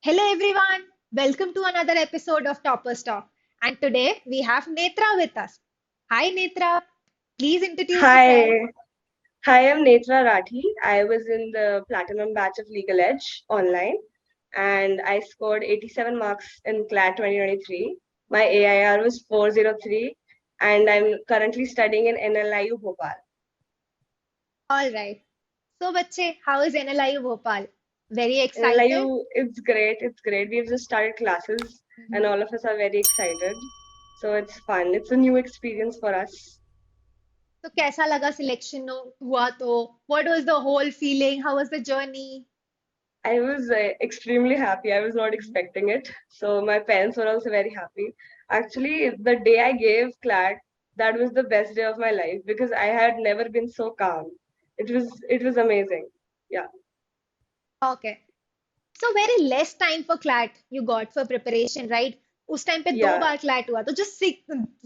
Hello everyone, welcome to another episode of Topper's Talk. And today we have Netra with us. Hi Netra, please introduce yourself. Hi, hi, I'm Netra Rathee. I was in the platinum batch of LegalEdge online and I scored 87 marks in CLAT 2023. My AIR was 403 and I'm currently studying in NLIU Bhopal. All right. So Bache, how is NLIU Bhopal? Very excited? NLIU, it's great, it's great. We've just started classes and Mhm. all of us are very excited. So it's fun. It's a new experience for us. तो कैसा लगा selection हुआ तो? What was the whole feeling? How was the journey? I was extremely happy. I was not expecting it. So my parents were also very happy. Actually, the day I gave CLAT, that was the best day of my life because I had never been so calm. It was amazing. Yeah. Okay. So very less time for CLAT you got for preparation, right? उस time पे दो Yeah. बार CLAT हुआ तो just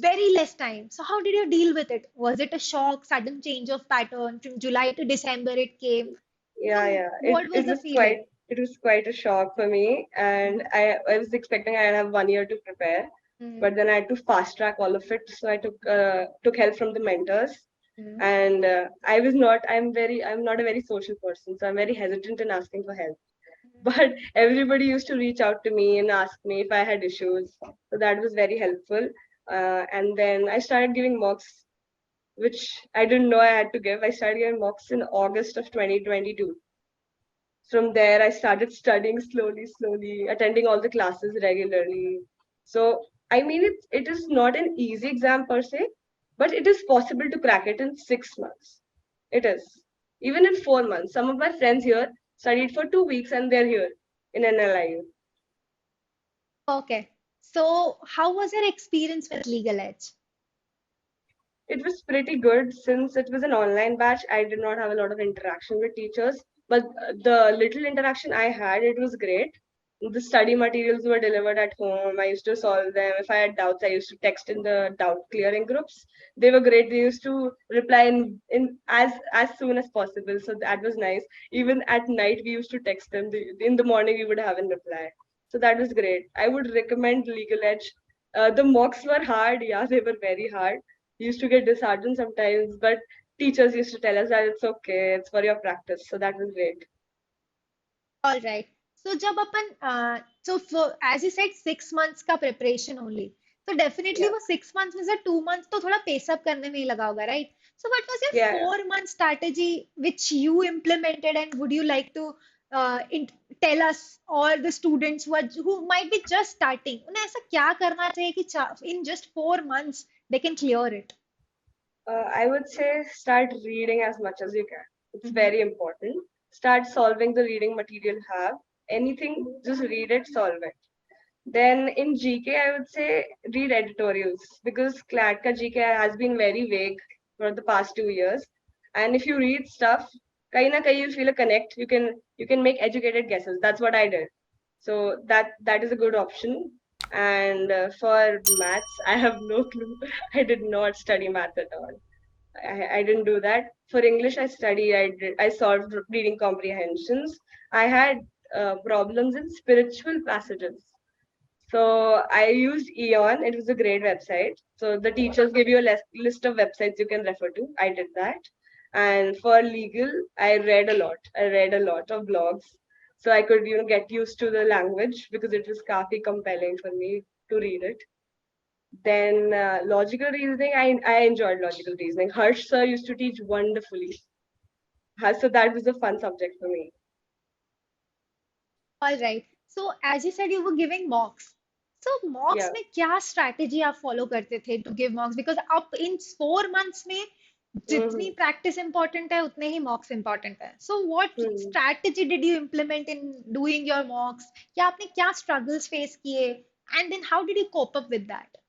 very less time. So how did you deal with it? Was it a shock, sudden change of pattern from July to December it came? Yeah, So yeah. what was It the was quite feeling? it was quite a shock for me, and Mhm. I was expecting I'd have 1 year to prepare, Mhm. but then I had to fast track all of it. So I took help from the mentors, Mhm. and I'm not a very social person, so I'm very hesitant in asking for help. But everybody used to reach out to me and ask me if I had issues, so that was very helpful. And then I started giving mocks, which I didn't know I had to give. I started giving mocks in August of 2022. From there, I started studying slowly, attending all the classes regularly. So, I mean, it is not an easy exam per se, but it is possible to crack it in 6 months. It is. Even in 4 months. Some of my friends here studied for 2 weeks and they're here in NLIU. Okay. So how was your experience with Legal Edge? It was pretty good since it was an online batch. I did not have a lot of interaction with teachers, but the little interaction I had, it was great. The study materials were delivered at home. I used to solve them. If I had doubts, I used to text in the doubt clearing groups. They were great. They used to reply in as soon as possible. So that was nice. Even at night, we used to text them. In the morning, we would have a reply. So that was great. I would recommend Legal Edge. The mocks were hard. Yeah, they were very hard used to get disheartened sometimes, but teachers used to tell us that it's okay, it's for your practice. So that was great. All right. So जब अपन so for as you said 6 months का preparation only. So definitely Yeah. वो 6 months में से 2 months तो थोड़ा pace up करने में ही लगा होगा, right? So what was your Yeah. 4 month strategy which you implemented and would you like to in, tell us or the students who might be just starting उन्हें ऐसा क्या करना चाहिए कि in just 4 months they can clear it? I would say start reading as much as you can. It's Mm-hmm. very important. Start solving the reading material you have. Anything, just read it, solve it. Then in GK, I would say read editorials because CLAT ka GK has been very vague for the past 2 years. And if you read stuff, kahin na kahin you'll feel a connect. You can make educated guesses. That's what I did. So that is a good option. And for maths, I have no clue. I did not study math at all. I didn't do that. For English, I solved reading comprehensions. I had problems in spiritual passages. So I used Eon. It was a great website. So the teachers give you a list of websites you can refer to. I did that. And for legal, I read a lot. I read a lot of blogs. So I could, get used to the language because it was काफी compelling for me to read it. Then logical reasoning, I enjoyed logical reasoning. Harsh sir used to teach wonderfully. So that was a fun subject for me. All right. So as you said, you were giving mocks. So mocks Yeah. में क्या strategy आप follow करते थे to give mocks? Because up in 4 months में जितनी Mm-hmm. practice important है उतने ही mocks important है. So what Hmm. strategy did you implement in doing your mocks? या आपने क्या struggles face किए? And then how did you cope up with that?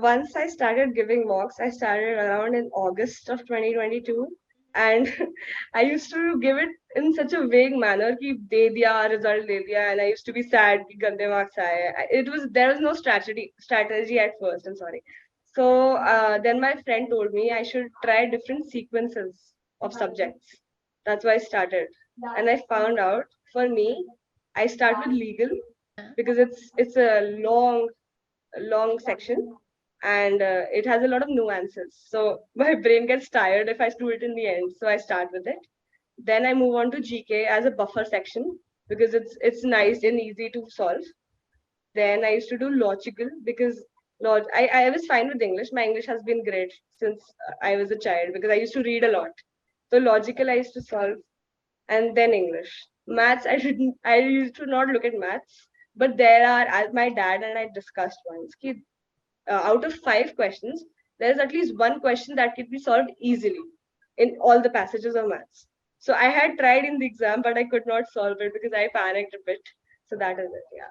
Once I started giving mocks, I started around in August of 2022, and I used to give it in such a vague manner कि दे दिया result दे दिया, and I used to be sad कि गंदे marks आए. There was no strategy at first. I'm sorry. So then my friend told me I should try different sequences of subjects. That's why I started, and I found out for me I start with legal because it's a long section, and it has a lot of nuances. So my brain gets tired if I do it in the end. So I start with it. Then I move on to GK as a buffer section because it's nice and easy to solve. Then I used to do logical because I was fine with English. My English has been great since I was a child because I used to read a lot. So logical I used to solve, and then English. Maths I used to not look at maths, but there are, as my dad and I discussed once, out of 5 questions, there is at least one question that can be solved easily in all the passages of maths. So I had tried in the exam, but I could not solve it because I panicked a bit. So that is it, yeah.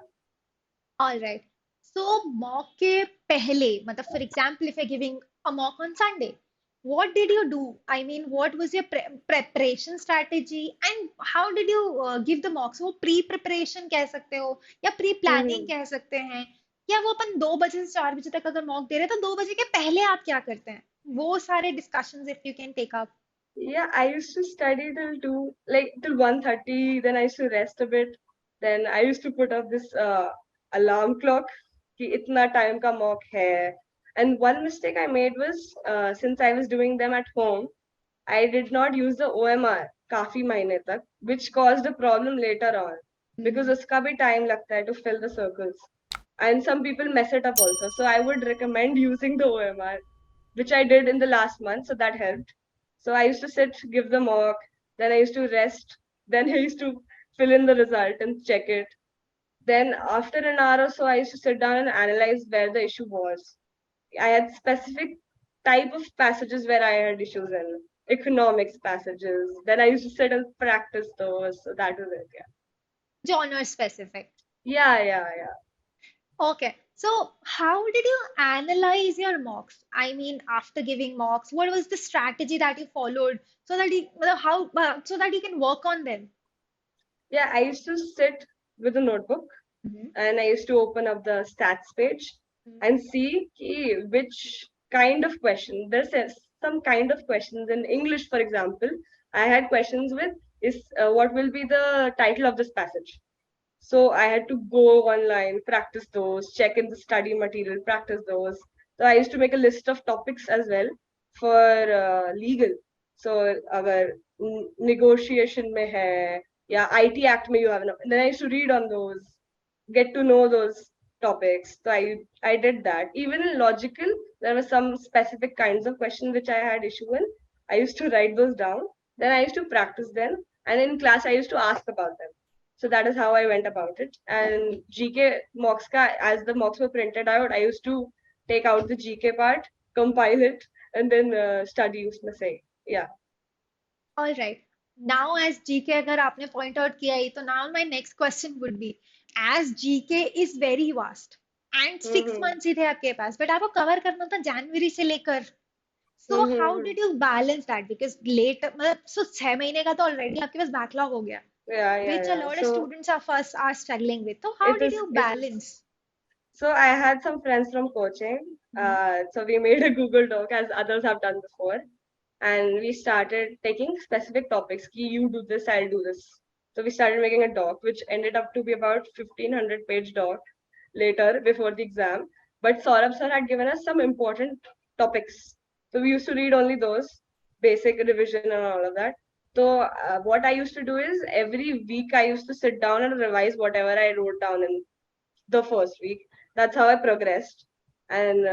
All right. So mock के पहले मतलब for example if you're giving a mock on Sunday, what did you do? I mean, what was your preparation strategy and how did you give the mocks? वो pre preparation कह सकते हो या pre planning Mm-hmm. कह सकते हैं या वो अपन 2 बजे से 4 बजे तक अगर मॉक दे रहे हैं तो 2 बजे के पहले आप क्या करते हैं? वो सारे discussions if you can take up. Yeah, I used to study till 2, like till 1:30. Then I used to rest a bit. Then I used to put up this alarm clock कि इतना time का mock है. And one mistake I made was since I was doing them at home, I did not use the OMR काफी महीने तक, which caused a problem later on because उसका भी time लगता है to fill the circles. And some people mess it up also. So I would recommend using the OMR, which I did in the last month, so that helped. So I used to sit, give the mock, then I used to rest, then I used to fill in the result and check it. Then after an hour or so, I used to sit down and analyze where the issue was. I had specific type of passages where I had issues in economics passages. Then I used to sit and practice those. So that was it. Genre specific. Yeah, yeah, yeah, Okay, so how did you analyze your mocks? I mean, after giving mocks, what was the strategy that you followed so that you well, how so that you can work on them? yeah. I used to sit with a notebook Mhm. and I used to open up the stats page and see which kind of question. Some kind of questions in English, for example. I had questions with is what will be the title of this passage. So I had to go online, practice those, check in the study material, practice those. So I used to make a list of topics as well for legal. So अगर negotiation में है या IT Act में you have enough. Then I used to read on those, get to know those topics. So I did that. Even in logical, there were some specific kinds of questions which I had issue in. I used to write those down. Then I used to practice them, and in class I used to ask about them. So that is how I went about it. And GK mocks ka, as the mocks were printed out, I used to take out the GK part, compile it, and then study उसमें से. Yeah. All right. Now, as GK, अगर आपने point out किया ही, तो now my next question would be, as GK is very vast and 6 months ही थे आपके पास, but आपको cover करना था जनवरी से लेकर. So how Mm-hmm. did you balance that? Because late, मतलब so 6 महीने का तो already आपके पास backlog हो गया, Yeah, yeah, which a yeah. lot of So students of us are struggling with. So how it did is you it balance? so I had some friends from coaching. Mhm. So we made a Google Doc as others have done before, and we started taking specific topics. Ki you do this, I'll do this. So we started making a doc, which ended up to be about 1,500 page doc later before the exam. But Saurabh sir had given us some important topics. So we used to read only those, basic revision and all of that. So what I used to do is every week I used to sit down and revise whatever I wrote down in the first week. That's how I progressed. And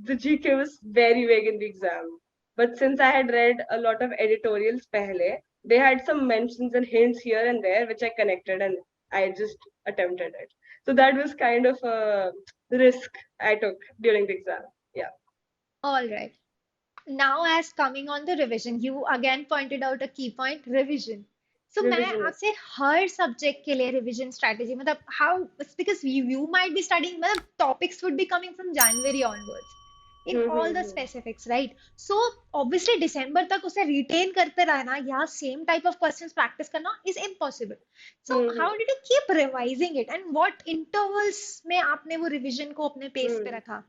the GK was very vague in the exam. But since I had read a lot of editorials pehle, they had some mentions and hints here and there, which I connected and I just attempted it. So that was kind of a risk I took during the exam. Yeah. All right. Now, as coming on the revision, you again pointed out a key point, revision. So मैं Revision is. आपसे हर subject के लिए revision strategy मतलब how because you might be studying मतलब topics would be coming from January onwards in all the specifics, right? So obviously December तक उसे retain करते रहना या same type of questions practice करना is impossible. So how did you keep revising it and what intervals में आपने वो revision को अपने pace पे रखा?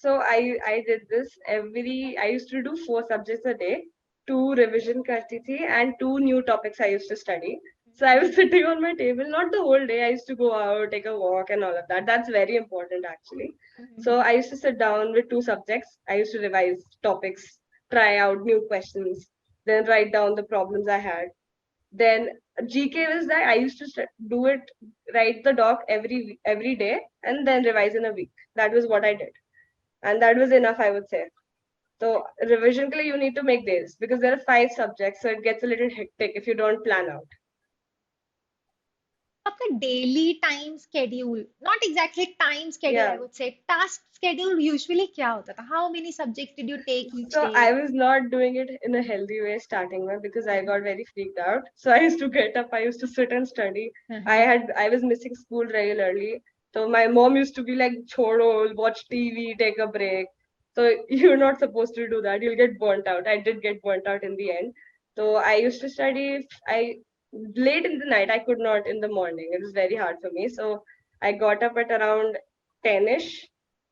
So I did this I used to do 4 subjects a day, 2 revision करती थी and 2 new topics I used to study. So I was sitting on my table, not the whole day. I used to go out, take a walk, and all of that. That's very important, actually. So I used to sit down with two subjects. I used to revise topics, try out new questions, then write down the problems I had. Then GK was that I used to do it, write the doc every day, and then revise in a week. That was what I did, and that was enough, I would say. So revision you need to make days because there are 5 subjects, so it gets a little hectic if you don't plan out. आपका daily time schedule not exactly time schedule Yeah. I would say task schedule usually क्या होता था how many subjects did you take each So day I was not doing it in a healthy way starting with because I got very freaked out. So I used to get up, I used to sit and study. I was missing school regularly. So my mom used to be like, Chodo, watch TV, take a break. So you're not supposed to do that. You'll get burnt out. I did get burnt out in the end. So I used to study. I late in the night. I could not in the morning. It was very hard for me. So I got up at around 10ish.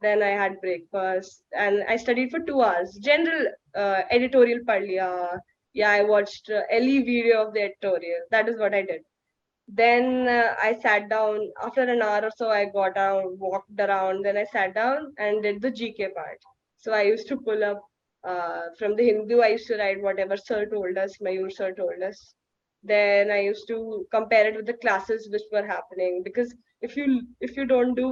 Then I had breakfast and I studied for 2 hours. General editorial pad liya. Yeah, I watched LE video of the editorial. That is what I did. Then I sat down. After an hour or so, I got out, walked around. Then I sat down and did the GK part. So I used to pull up from the Hindu. I used to write whatever sir told us, Mayur sir told us. Then I used to compare it with the classes which were happening because if you don't do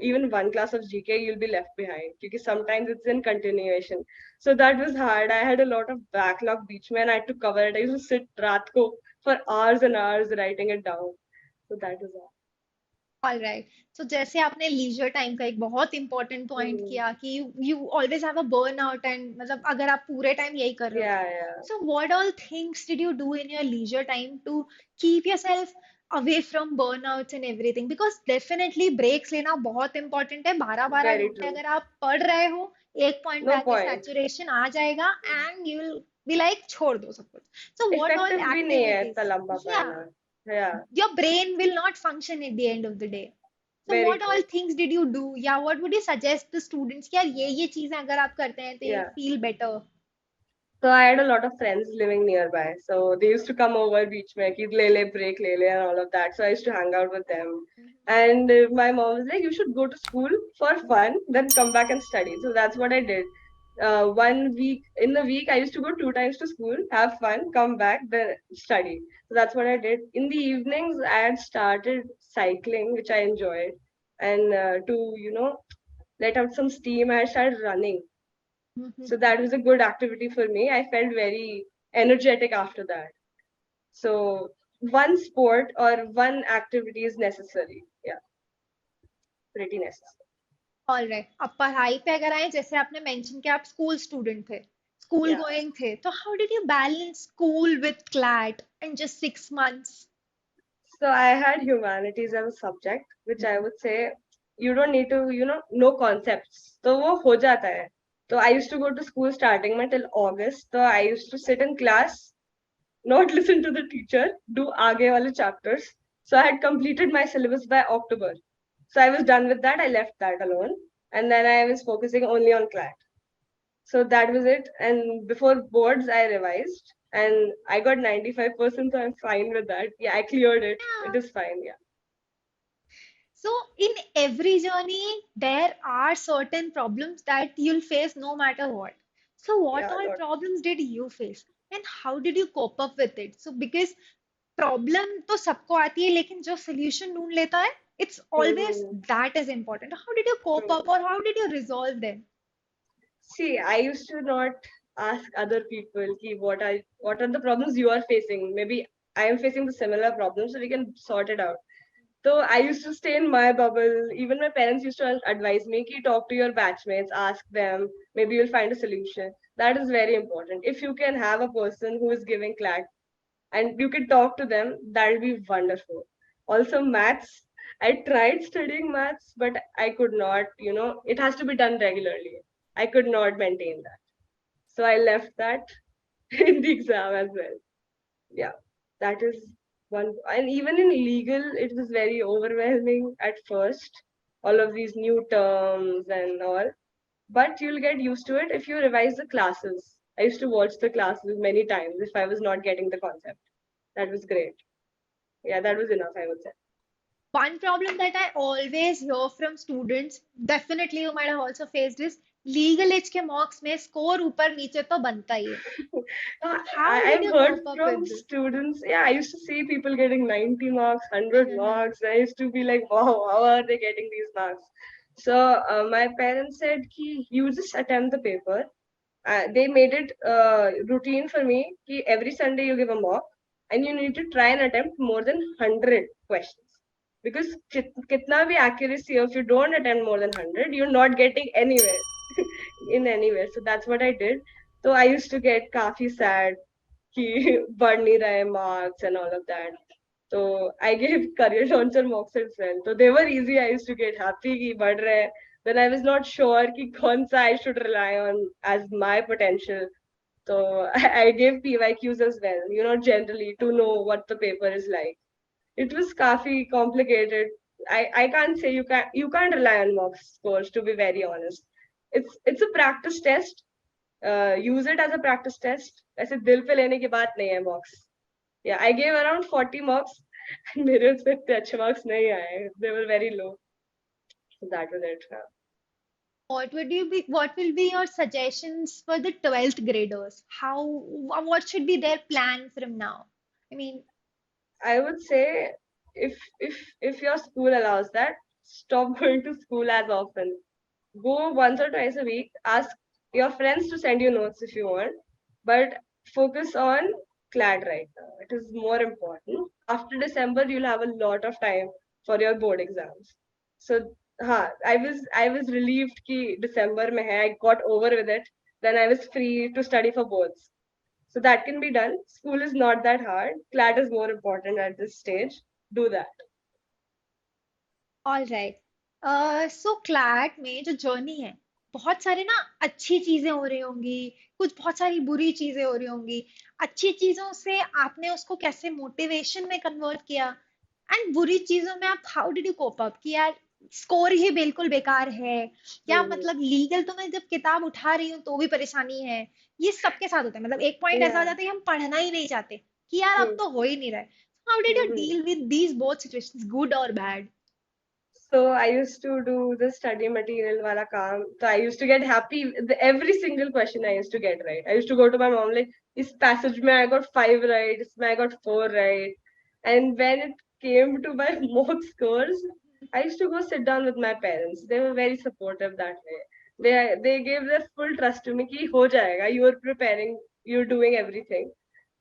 even one class of GK, you'll be left behind because sometimes it's in continuation. So that was hard. I had a lot of backlog beach mein. I had to cover it. I used to sit raat ko for hours and hours writing it down. So that was all. Alright so जैसे आपने leisure time का एक बहुत important point Hmm. किया कि you always have a burn out and मतलब अगर आप पूरे टाइम यही कर रहे हो Yeah, तो yeah. So what all things did you do in your leisure time to keep yourself away from burnouts and everything because definitely breaks लेना बहुत इंपॉर्टेंट है 12-12 Very घंटे true. अगर आप पढ़ रहे हो एक पॉइंट पे No आके point. सैचुरेशन आ जाएगा and you will be like छोड़ दो सब कुछ सो व्हाट ऑल Effective भी नहीं है इतना एक्टिविटीज लंबा या पढ़ना. Yeah, your brain will not function at the end of the day. So very what all true. things did you do? Yeah, what would you suggest to students कि यार ये चीजें अगर आप करते हैं तो you Yeah. feel better. So I had a lot of friends living nearby. So they used to come over beach mein ki le break le and all of that. So I used to hang out with them. And my mom was like, you should go to school for fun, then come back and study. So that's what I did. One week in the week, I used to go 2 times to school, have fun, come back, then study. So that's what I did. In the evenings, I had started cycling, which I enjoyed, and to let out some steam, I started running. So that was a good activity for me. I felt very energetic after that. So one sport or one activity is necessary. Yeah, pretty necessary. All right. अब पढ़ाई पे अगर आए जैसे आपने mention कि आप school student थे स्कूल Yeah. गोइंग थे तो how did you balance school with CLAT in just 6 months? So I had humanities as a subject, which I would say you don't need to, know concepts. So वो हो जाता है. So I used to go to school starting my till August. So I used to sit in class, not listen to the teacher, do आगे वाले chapters. So I had completed my syllabus by October. So I was done with that. I left that alone. And then I was focusing only on CLAT. So that was it. And before boards, I revised and I got 95%. So I'm fine with that. Yeah, I cleared it. It Yeah. is fine. Yeah. So in every journey, there are certain problems that you'll face no matter what. So what Yeah, all lot. problems did you face? And how did you cope up with it? So because problem तो सबको आती है लेकिन जो solution ढूंढ लेता है it's always Hmm. That is important how did you cope True. Up और how did you resolve them See, I used to not ask other people ki what are the problems you are facing. Maybe I am facing the similar problems, so we can sort it out. So I used to stay in my bubble. Even my parents used to advise me ki talk to your batchmates, ask them. Maybe you'll find a solution. That is very important. If you can have a person who is giving CLAT and you can talk to them, that'll be wonderful. Also, maths. I tried studying maths, but I could not. It has to be done regularly. I could not maintain that. So I left that in the exam as well. Yeah, that is one. And even in legal, it was very overwhelming at first. All of these new terms and all. But you'll get used to it if you revise the classes. I used to watch the classes many times if I was not getting the concept. That was great. Yeah, that was enough, I would say. One problem that I always hear from students, definitely you might have also faced this, legal age के mocks में score ऊपर नीचे तो बनता ही है. How did I've you heard cope up from with this? students, yeah, I used to see people getting 90 marks, 100 Mhm. marks. I used to be like, wow, how are they getting these marks? So my parents said, ki, you just attempt the paper. They made it routine for me ki every Sunday you give a mock and you need to try and attempt more than 100 questions. Because kitna bhi accuracy, if you don't attempt more than 100, you're not getting anywhere in anywhere. So that's what I did. So I used to get काफी sad कि बढ़ नहीं रहे marks and all of that. So I gave career launcher mocks as well. So they were easy. I used to get happy कि बढ़ रहे हैं. Then I was not sure कि कौन सा I should rely on as my potential. So I gave PYQs as well, generally to know what the paper is like. It was काफी complicated. I can't say you can't rely on mock scores, to be very honest. It's a practice test. Use it as a practice test. ऐसे दिल पे लेने की बात नहीं है mocks. Yeah, I gave around 40 marks. मेरे उससे इतने अच्छे marks नहीं आए. They were very low. So that was it. What will be your suggestions for the 12th graders? What should be their plan from now? I mean, I would say if your school allows that, stop going to school as often. Go once or twice a week. Ask your friends to send you notes if you want, but focus on CLAT right now. It is more important. After December, you'll have a lot of time for your board exams. So, I was relieved कि December में है. I got over with it. Then I was free to study for boards. So that can be done. School is not that hard. CLAT is more important at this stage. Do that. All right so CLAT में जो journey है बहुत सारे ना अच्छी चीजें हो रही होंगी कुछ बहुत सारी बुरी चीजें हो रही होंगी अच्छी चीजों से आपने उसको कैसे मोटिवेशन में कन्वर्ट किया एंड बुरी चीजों में आप how did you cope up कि यार स्कोर ही बिल्कुल बेकार है या Hmm. मतलब लीगल तो मैं जब किताब उठा रही हूँ तो भी परेशानी है ये सबके साथ होता है मतलब एक पॉइंट ऐसा आ Yeah. जाता है कि हम पढ़ना ही नहीं चाहते कि यार अब Hmm. तो हो ही नहीं रहा है how did you Hmm. Deal with these both situations good और bad So I used to do the study material wala kaam. So I used to get happy with every single question I used to get right. I used to go to my mom like, "This passage mein I got 5 right, this mein I got 4 right." And when it came to my mock scores, I used to go sit down with my parents. They were very supportive that way. They gave their full trust to me कि हो जाएगा. You are preparing, you're doing everything.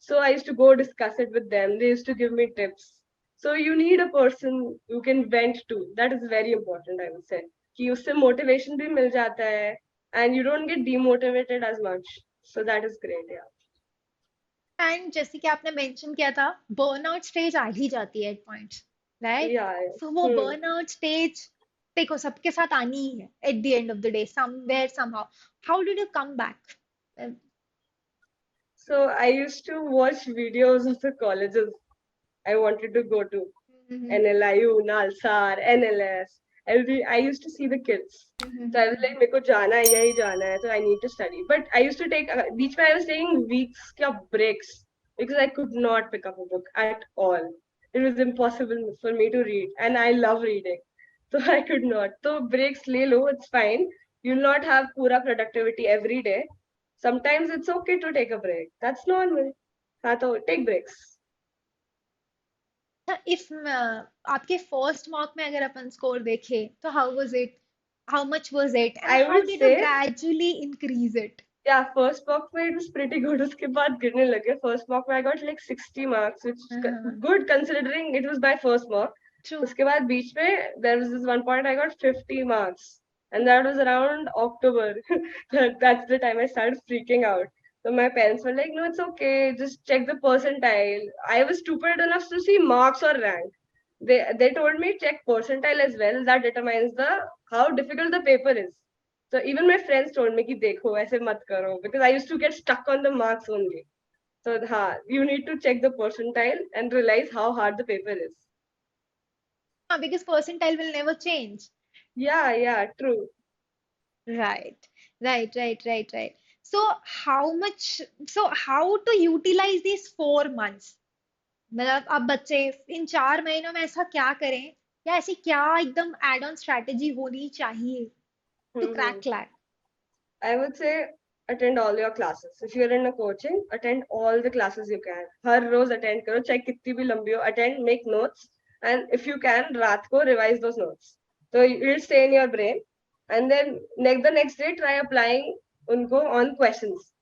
So I used to go discuss it with them. They used to give me tips. So you need a person you can vent to. That is very important, I would say. कि उससे motivation भी मिल जाता है and you don't get demotivated as much. So that is great, yeah. And जैसे कि आपने mention किया था बर्नआउट स्टेज आ ही जाती है एट पॉइंट्स राइट Yeah. सो वो Hmm. बर्नआउट स्टेज देखो सबके साथ आनी ही है at the end of the day somewhere somehow how did you come back So I used to watch videos of the colleges I wanted to go to. NLIU, NALSAR, NLS. I used to see the kids. So I was like, मेरे को जाना है यही जाना है, so I need to study. But I used to take बीच में I was taking weeks क्या breaks because I could not pick up a book at all. It was impossible for me to read, and I love reading, so I could not. So breaks ले लो, it's fine. You'll not have पूरा productivity every day. Sometimes it's okay to take a break. That's normal. हाँ तो take breaks. If आपके first mock में अगर अपन score देखें तो how was it how much was it and I how would did you say gradually increase it yeah, first mock में it was pretty good. उसके बाद गिरने लगे. First mock में I got like 60 marks, which is good considering it was my first mock. True उसके बाद बीच में there was this one point I got 50 marks, and that was around October. That's the time I started freaking out. So my parents were like, "No, it's okay. Just check the percentile." I was stupid enough to see marks or rank. They told me check percentile as well. That determines the how difficult the paper is. So even my friends told me कि देखो ऐसे मत करो because I used to get stuck on the marks only. So हाँ, you need to check the percentile and realize how hard the paper is. Because percentile will never change Yeah, yeah, true. Right, right. So how to utilize these 4 months? मतलब अब बच्चे इन 4 महीनों में ऐसा क्या करें, या ऐसी क्या एकदम एड ऑन स्ट्रैटेजी होनी चाहिए to crack hmm. CLAT? I would say attend all your classes. If you're in a coaching, attend all the classes you can. हर रोज attend करो, चाहे कितनी भी लंबी हो. Attend, make notes, and if you can, रात को revise those notes. So it will stay in your brain, and then the next day try applying उनको on questions,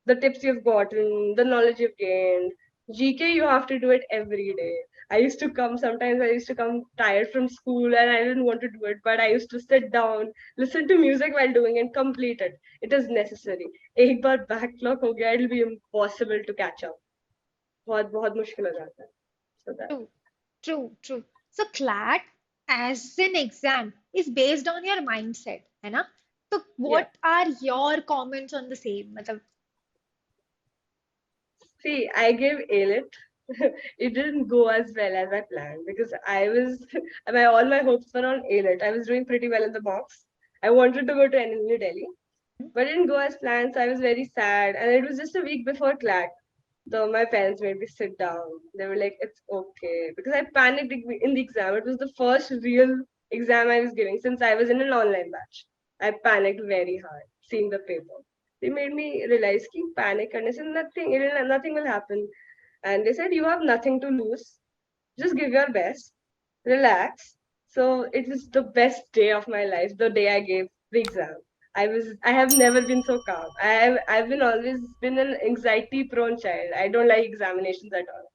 the tips you've gotten, the knowledge you've gained. GK, you have to do it every day. Sometimes I used to come tired from school and I didn't want to do it, but I used to sit down, listen to music while doing it, complete it. It is necessary. एक बार backlog हो गया, it'll be impossible to catch up. बहुत बहुत मुश्किल हो जाता है. So that, True, true, true. So CLAT as an exam is based on your mindset, है ना? So yeah. what are your comments on the same? मतलब, See, I gave ALET. It didn't go as well as I planned because all my hopes were on ALET. I was doing pretty well in the box. I wanted to go to NLU Delhi, but it didn't go as planned, so I was very sad. And it was just a week before CLAT. So my parents made me sit down. They were like, "It's okay," because I panicked in the exam. It was the first real exam I was giving since I was in an online batch. I panicked very hard seeing the paper. They made me realize कि panic करने से nothing will happen. And they said you have nothing to lose. Just give your best. Relax. So it was the best day of my life, the day I gave the exam. I have never been so calm. I've been always been an anxiety prone child. I don't like examinations at all.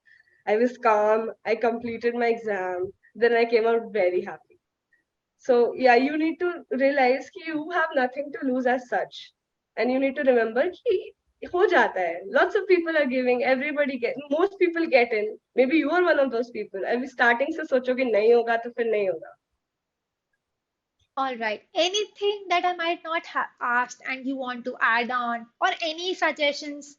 I was calm. I completed my exam. Then I came out very happy. So yeah, you need to realize that you have nothing to lose as such, and you need to remember कि हो जाता है. Lots of people are giving. Most people get in. Maybe you are one of those people. अभी starting से सोचो कि नहीं होगा तो फिर नहीं होगा. all right. Anything that I might not have asked and you want to add on, or any suggestions?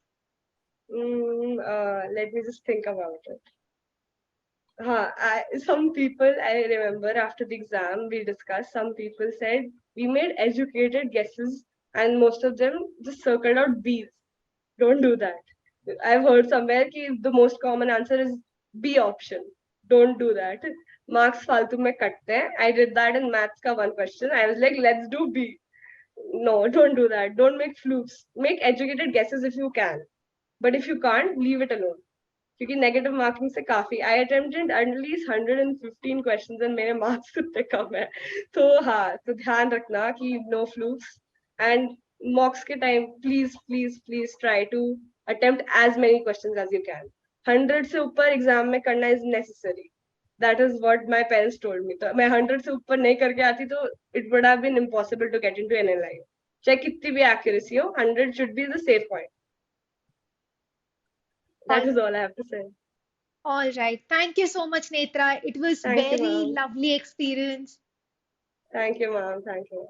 Let me just think about it. Some people I remember after the exam we discussed. Some people said we made educated guesses, and most of them just circled out B's. Don't do that. I've heard somewhere that the most common answer is B option. Don't do that. Marks फालतू में कटते हैं. I did that in maths का one question. I was like, let's do B. No, don't do that. Don't make flukes. Make educated guesses if you can. But if you can't, leave it alone. क्योंकि negative marking से काफी आई attempted at least 115 questions and मेरे marks उतने कम है. तो हाँ, तो ध्यान रखना कि नो फ्लूक्स. एंड मॉक्स के time please please please try to attempt as many questions as you can. 100 से ऊपर एग्जाम में करना is necessary. That is what my parents told me. तो मैं 100 से ऊपर नहीं करके आती तो it would have been impossible to get into any line. चाहे कितनी भी एक्यूरेसी हो, 100 should be the safe point. That All, is all I have to say. all right. Thank you so much, Netra. It was Thank you, very ma'am. lovely experience. Thank you, ma'am. Thank you.